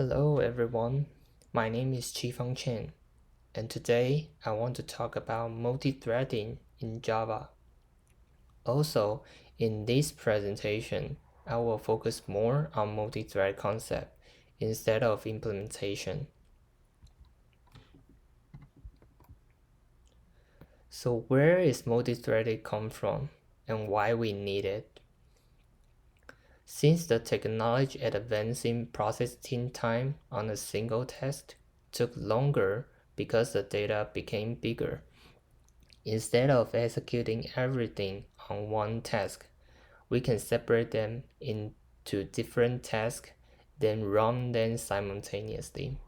Hello everyone, my name is Qifeng Chen, and today I want to talk about multi-threading in Java. Also, in this presentation, I will focus more on multi-thread concept instead of implementation. So where is multi-threading come from and why we need it? Since the technology advancing processing time on a single task took longer because the data became bigger, instead of executing everything on one task, we can separate them into different tasks, then run them simultaneously.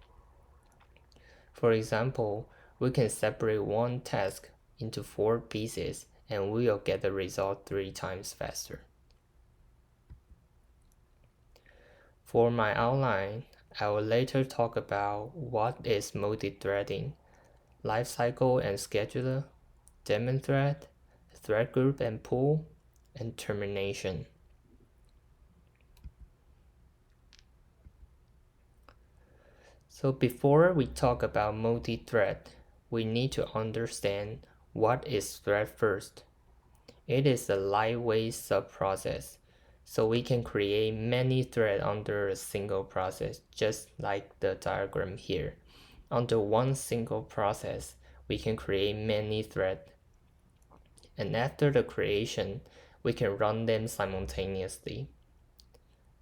For example, we can separate one task into 4 pieces and we will get the result 3 times faster. For my outline, I will later talk about what is multi-threading, lifecycle and scheduler, daemon thread, thread group and pool, and termination. So before we talk about multi-thread, we need to understand what is thread first. It is a lightweight subprocess, so we can create many threads under a single process, just like the diagram here. Under one single process, we can create many threads. And after the creation, we can run them simultaneously.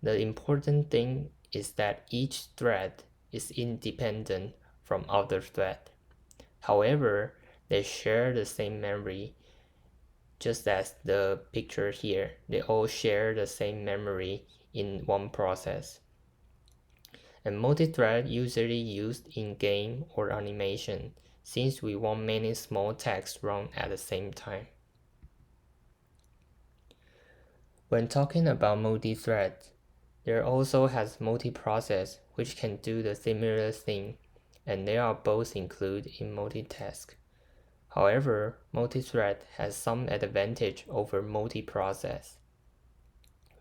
The important thing is that each thread is independent from other thread. However, they share the same memory, just as the picture here. They all share the same memory in one process. And multi-thread usually used in game or animation, since we want many small tasks run at the same time. When talking about multi-thread, there also has multi-process which can do the similar thing, and they are both included in multitask. However, multi-thread has some advantage over multi-process.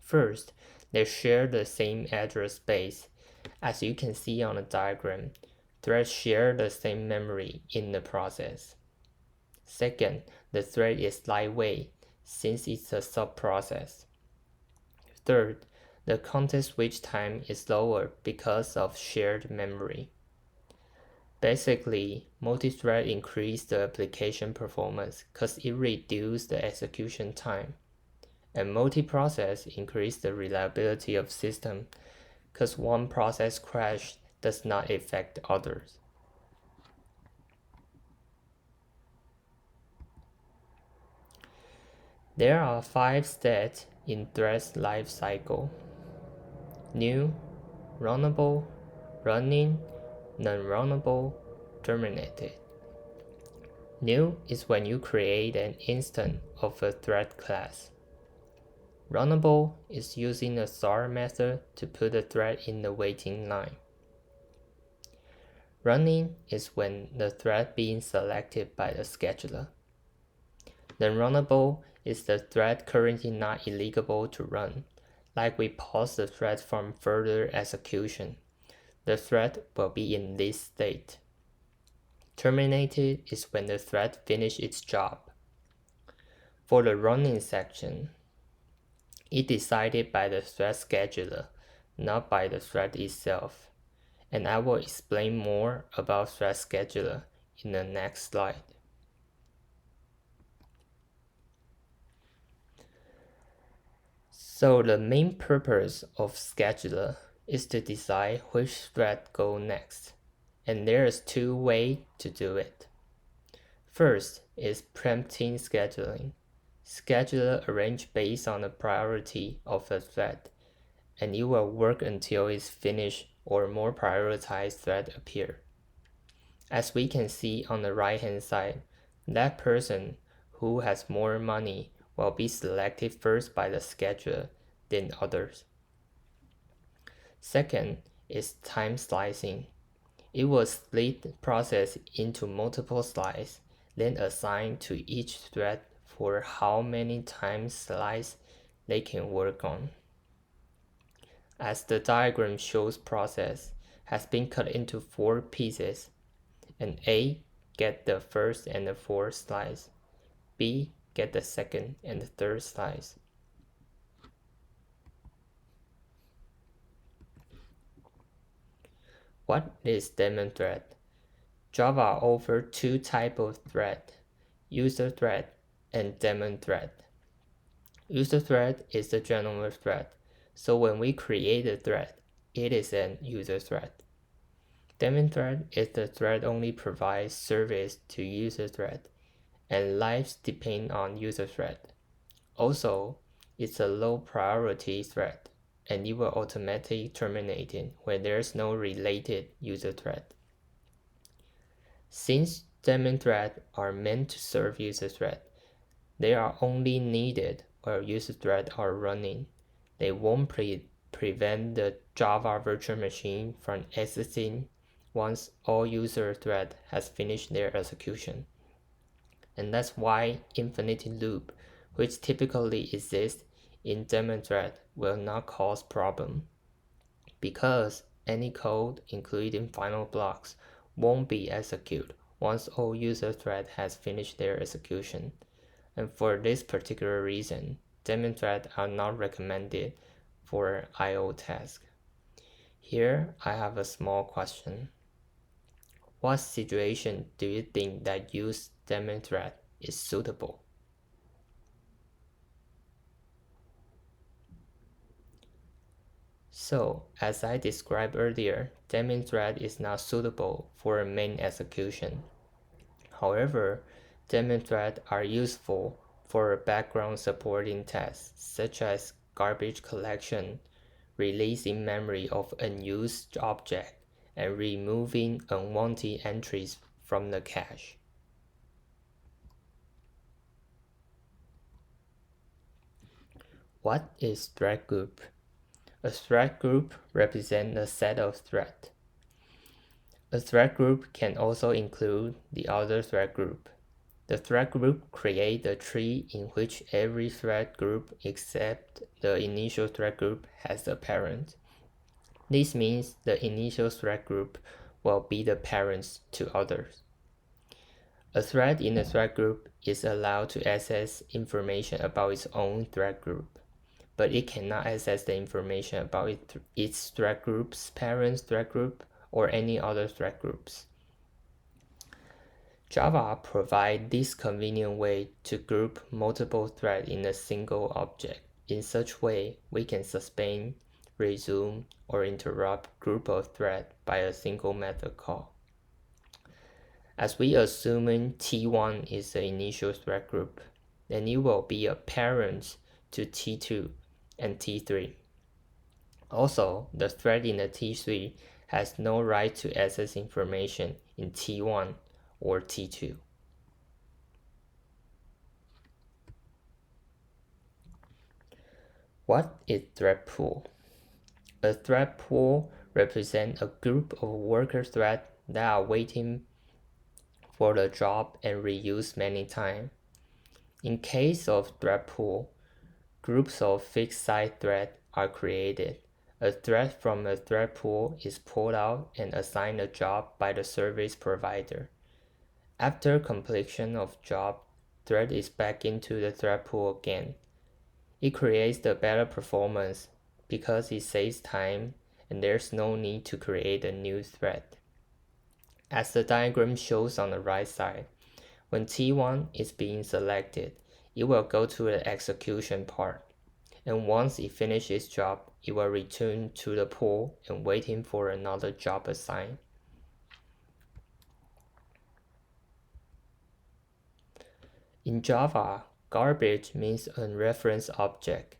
First, they share the same address space. As you can see on the diagram, threads share the same memory in the process. Second, the thread is lightweight since it's a subprocess. Third, the context switch time is lower because of shared memory. Basically, multi-thread increased the application performance because it reduced the execution time. And multi-process increased the reliability of system because one process crash does not affect others. There are 5 steps in thread's life cycle: new, runnable, running, non-runnable, terminated. New is when you create an instance of a thread class. Runnable is using a start method to put a thread in the waiting line. Running is when the thread being selected by the scheduler. Non-runnable is the thread currently not eligible to run, like we pause the thread from further execution. The thread will be in this state. Terminated is when the thread finishes its job. For the running section, it decided by the thread scheduler, not by the thread itself, and I will explain more about thread scheduler in the next slide. So the main purpose of scheduler is to decide which thread go next, and there's 2 ways to do it. First is preempting scheduling. Scheduler arrange based on the priority of a thread, and it will work until it's finished or more prioritized thread appear. As we can see on the right hand side, that person who has more money will be selected first by the scheduler, then others. Second is time slicing. It will split the process into multiple slices, then assign to each thread for how many time slices they can work on. As the diagram shows, process has been cut into 4 pieces, and A get the first and the fourth slice, B get the second and the third slice. What is daemon thread? Java offers 2 types of thread, user thread and daemon thread. User thread is the general thread, so when we create a thread, it is an user thread. Daemon thread is the thread only provides service to user thread, and lives depend on user thread. Also, it's a low priority thread, and it will automatically terminate when there's no related user thread. Since daemon threads are meant to serve user thread, they are only needed while user threads are running. They won't prevent the Java virtual machine from exiting once all user thread has finished their execution. And that's why infinity loop, which typically exists in daemon thread, will not cause problem, because any code, including final blocks, won't be executed once all user thread has finished their execution. And for this particular reason, daemon threads are not recommended for I/O tasks. Here I have a small question. What situation do you think that use daemon thread is suitable? So, as I described earlier, daemon thread is not suitable for main execution. However, daemon threads are useful for background supporting tasks such as garbage collection, releasing memory of unused objects, and removing unwanted entries from the cache. What is thread group? A thread group represents a set of threads. A thread group can also include the other thread group. The thread group creates a tree in which every thread group except the initial thread group has a parent. This means the initial thread group will be the parents to others. A thread in a thread group is allowed to access information about its own thread group, but it cannot access the information about its thread group's parent thread group or any other thread groups. Java provides this convenient way to group multiple threads in a single object. In such way, we can suspend, resume, or interrupt group of threads by a single method call. As we assume T1 is the initial thread group, then it will be a parent to T2 and T3. Also, the thread in the T3 has no right to access information in T1 or T2. What is thread pool? A thread pool represents a group of worker threads that are waiting for the job and reused many times. In case of thread pool, groups of fixed size threads are created. A thread from a thread pool is pulled out and assigned a job by the service provider. After completion of job, thread is back into the thread pool again. It creates the better performance because it saves time and there's no need to create a new thread. As the diagram shows on the right side, when T1 is being selected, it will go to the execution part, and once it finishes its job, it will return to the pool and waiting for another job assigned. In Java, garbage means a reference object.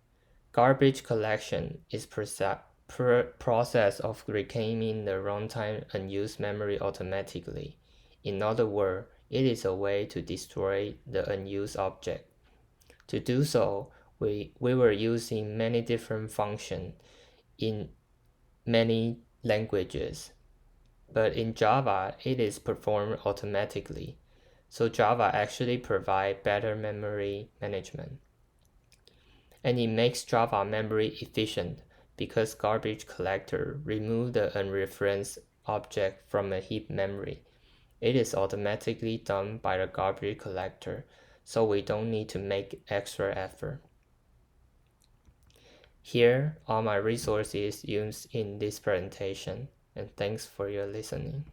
Garbage collection is process of reclaiming the runtime unused memory automatically. In other words, it is a way to destroy the unused object. To do so, we were using many different functions in many languages, but in Java, it is performed automatically. So Java actually provides better memory management. And it makes Java memory efficient because garbage collector remove the unreferenced object from a heap memory. It is automatically done by the garbage collector, so we don't need to make extra effort. Here are my resources used in this presentation, and thanks for your listening.